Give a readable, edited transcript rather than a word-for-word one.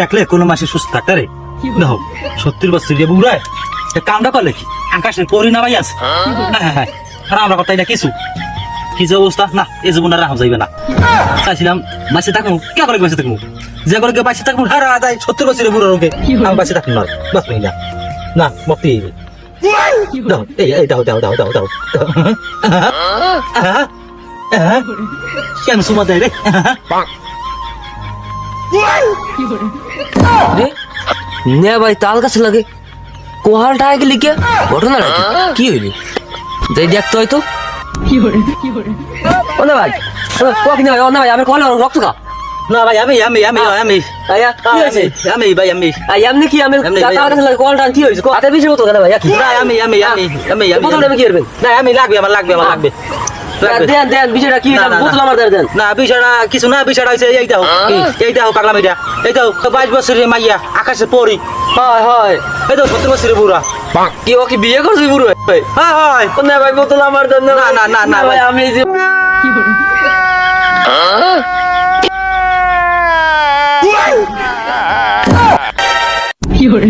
দেখলে কোনো মাসে সুস্থ থাকতে রে দেখো 70 বছর বুড়ায় কামটা করলে কি আকাশের পরি না ভাই আছে আর আমরা কথা এটা কিছু কি যে অবস্থা না এই জীবন আর রাখা যাইবে না চাইছিলাম বাঁচে থাকবো কে করে বাঁচে থাকবো যে করে বাঁচে থাকবো হারা যায় 70 বছরের বুড়ো রোগে আমি বাঁচে থাকবো না বাঁচবই না না মতি দাও এই দাও দাও দাও দাও দাও কেন সুমা দেয় রে নে ভাই তাল গাছ লাগে কোহালটা আগে লিখে ঘটনা কি হইলি যাই দেখতে হয়তো ও না ভাই ও না ভাই আমি কল রক্ত খা না ভাই আমি আয়া কি হয়েছে আমি ভাই আমি এমনি কি আমি তাল গাছ লাগে কোহালটা কি হয়েছে হাতে বেশি মতো কেন ভাই না আমি বোতল আমি কি করবেন না আমি লাগবে আমার লাগবে দেন দেন বিষয়টা কি বোতল আমার দেন না বিষয়টা কিছু না বিষয়টা হয়েছে এইটাও পাগলাম এইটাও 22 বছরের মাইয়া আকাশে পরি হয় হয় এইটাও 70 বছরের বুড়া কি ও কি বিয়ে করছিস বুড়ো ভাই হ্যাঁ হয় না ভাই বোতল আমার দেন না না না না ভাই আমি যে কি করে